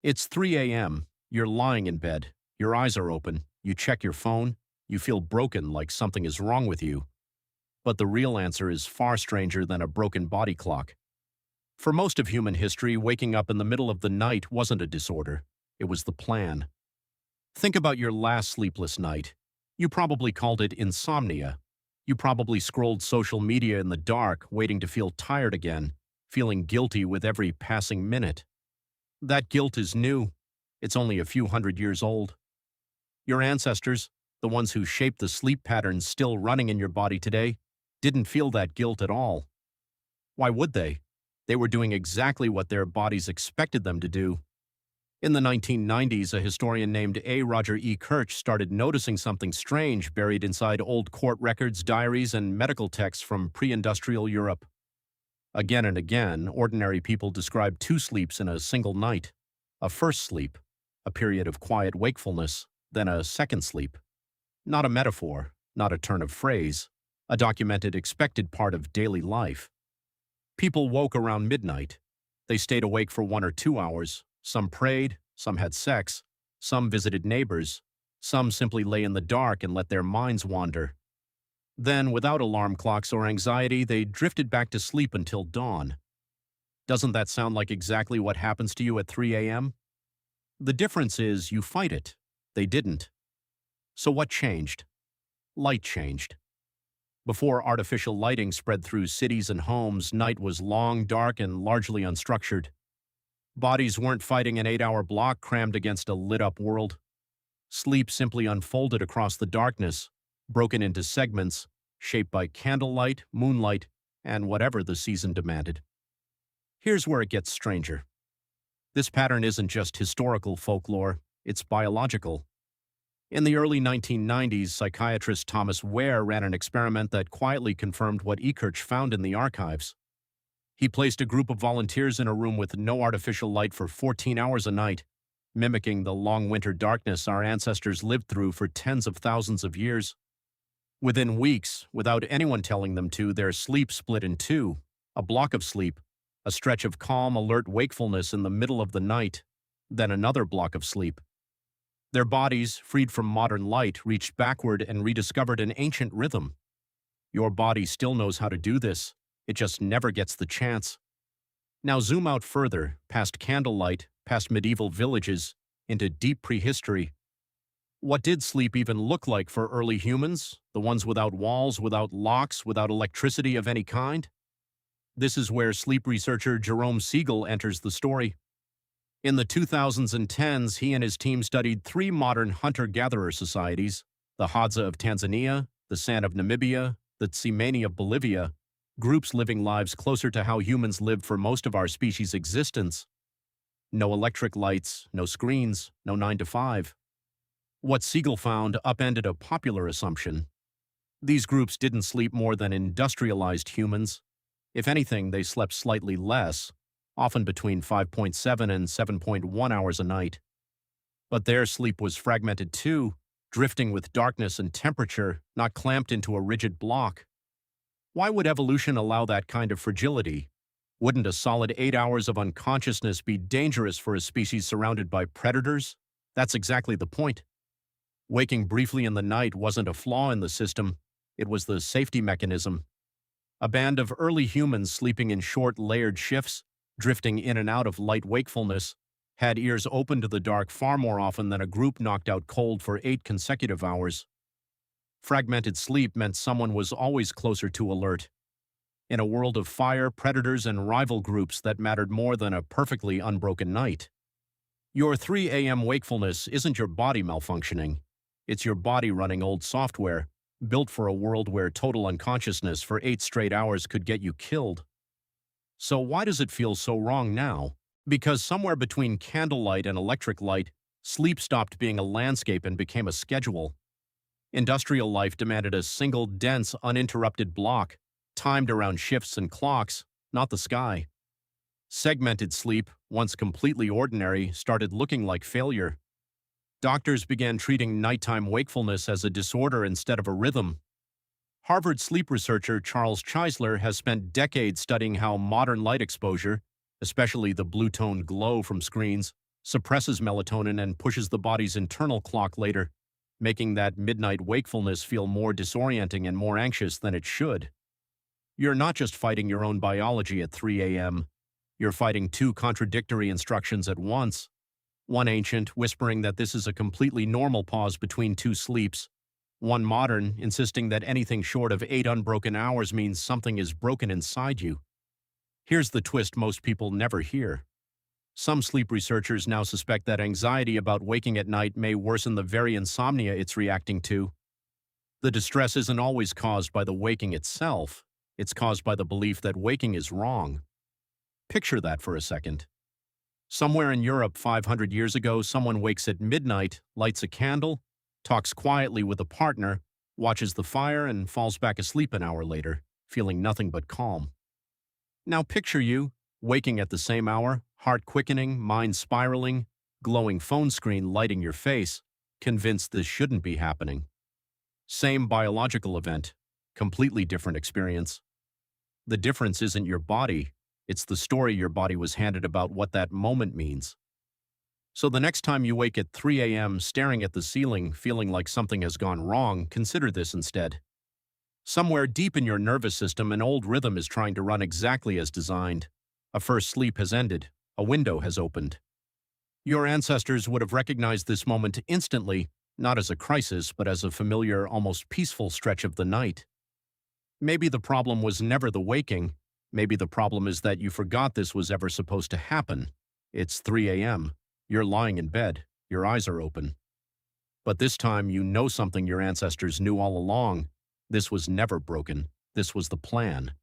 It's 3 a.m. You're lying in bed. Your eyes are open. You check your phone. You feel broken, like something is wrong with you. But the real answer is far stranger than a broken body clock. For most of human history, waking up in the middle of the night wasn't a disorder. It was the plan. Think about your last sleepless night. You probably called it insomnia. You probably scrolled social media in the dark, waiting to feel tired again, feeling guilty with every passing minute. That guilt is new. It's only a few hundred years old. Your ancestors, the ones who shaped the sleep patterns still running in your body today, didn't feel that guilt at all. Why would they? They were doing exactly what their bodies expected them to do. In the 1990s, a historian named A. Roger E. Kirch started noticing something strange buried inside old court records, diaries, and medical texts from pre-industrial Europe. Again and again, ordinary people described two sleeps in a single night. A first sleep, a period of quiet wakefulness, then a second sleep. Not a metaphor, not a turn of phrase, a documented expected part of daily life. People woke around midnight. They stayed awake for 1 or 2 hours. Some prayed, some had sex, some visited neighbors, some simply lay in the dark and let their minds wander. Then, without alarm clocks or anxiety, they drifted back to sleep until dawn. Doesn't that sound like exactly what happens to you at 3 a.m.? The difference is you fight it. They didn't. So what changed? Light changed. Before artificial lighting spread through cities and homes, night was long, dark, and largely unstructured. Bodies weren't fighting an 8-hour block crammed against a lit-up world. Sleep simply unfolded across the darkness, broken into segments, shaped by candlelight, moonlight, and whatever the season demanded. Here's where it gets stranger. This pattern isn't just historical folklore, it's biological. In the early 1990s, psychiatrist Thomas Ware ran an experiment that quietly confirmed what Ekirch found in the archives. He placed a group of volunteers in a room with no artificial light for 14 hours a night, mimicking the long winter darkness our ancestors lived through for tens of thousands of years. Within weeks, without anyone telling them to, their sleep split in two: a block of sleep, a stretch of calm, alert wakefulness in the middle of the night, then another block of sleep. Their bodies, freed from modern light, reached backward and rediscovered an ancient rhythm. Your body still knows how to do this. It just never gets the chance. Now zoom out further, past candlelight, past medieval villages, into deep prehistory. What did sleep even look like for early humans, the ones without walls, without locks, without electricity of any kind? This is where sleep researcher Jerome Siegel enters the story. In the 2010s, he and his team studied 3 modern hunter-gatherer societies: the Hadza of Tanzania, the San of Namibia, the Tsimane of Bolivia, groups living lives closer to how humans lived for most of our species' existence. No electric lights, no screens, no 9 to 5. What Siegel found upended a popular assumption. These groups didn't sleep more than industrialized humans. If anything, they slept slightly less, often between 5.7 and 7.1 hours a night. But their sleep was fragmented too, drifting with darkness and temperature, not clamped into a rigid block. Why would evolution allow that kind of fragility? Wouldn't a solid 8 hours of unconsciousness be dangerous for a species surrounded by predators? That's exactly the point. Waking briefly in the night wasn't a flaw in the system, it was the safety mechanism. A band of early humans sleeping in short, layered shifts, drifting in and out of light wakefulness, had ears open to the dark far more often than a group knocked out cold for 8 consecutive hours. Fragmented sleep meant someone was always closer to alert. In a world of fire, predators, and rival groups, that mattered more than a perfectly unbroken night. Your 3 a.m. wakefulness isn't your body malfunctioning. It's your body running old software, built for a world where total unconsciousness for 8 straight hours could get you killed. So why does it feel so wrong now? Because somewhere between candlelight and electric light, sleep stopped being a landscape and became a schedule. Industrial life demanded a single, dense, uninterrupted block, timed around shifts and clocks, not the sky. Segmented sleep, once completely ordinary, started looking like failure. Doctors began treating nighttime wakefulness as a disorder instead of a rhythm. Harvard sleep researcher Charles Czeisler has spent decades studying how modern light exposure, especially the blue-toned glow from screens, suppresses melatonin and pushes the body's internal clock later, making that midnight wakefulness feel more disorienting and more anxious than it should. You're not just fighting your own biology at 3 a.m., you're fighting two contradictory instructions at once. One ancient, whispering that this is a completely normal pause between two sleeps. One modern, insisting that anything short of 8 unbroken hours means something is broken inside you. Here's the twist most people never hear. Some sleep researchers now suspect that anxiety about waking at night may worsen the very insomnia it's reacting to. The distress isn't always caused by the waking itself. It's caused by the belief that waking is wrong. Picture that for a second. Somewhere in Europe 500 years ago, someone wakes at midnight, lights a candle, talks quietly with a partner, watches the fire, and falls back asleep an hour later, feeling nothing but calm. Now picture you, waking at the same hour, heart quickening, mind spiraling, glowing phone screen lighting your face, convinced this shouldn't be happening. Same biological event, completely different experience. The difference isn't your body, it's the story your body was handed about what that moment means. So the next time you wake at 3 a.m. staring at the ceiling, feeling like something has gone wrong, consider this instead. Somewhere deep in your nervous system, an old rhythm is trying to run exactly as designed. A first sleep has ended. A window has opened. Your ancestors would have recognized this moment instantly, not as a crisis, but as a familiar, almost peaceful stretch of the night. Maybe the problem was never the waking. Maybe the problem is that you forgot this was ever supposed to happen. It's 3 a.m. You're lying in bed. Your eyes are open. But this time you know something your ancestors knew all along. This was never broken. This was the plan.